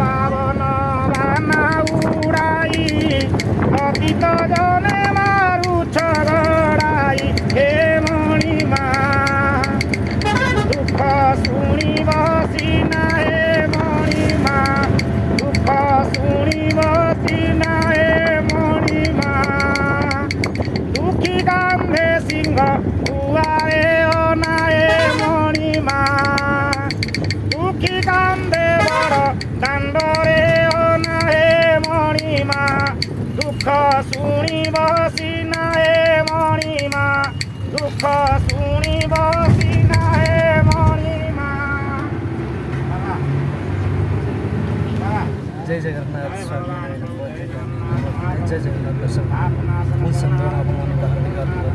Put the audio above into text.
পাবন বানা উড়াই অতীত জনে মারুছ গড়াই হে মণিমা দুঃখ শুনিব সিনা হে মণিমা দুঃখ শুনিব সিনা হে মণিমা দুঃখী কান্ধে সিংহ দুয়ারে অনায়ে মণিমা দুঃখী কান্দে বড় দাণ্ডরে অনায়ে মণিমা দুঃখ শুনিব সিনা হে মণিমা দুঃখ শুনিব সিনা হে মণিমা। जय जगन्नाथ स्वामी जय जगन्नाथ दर्शन मूल संतों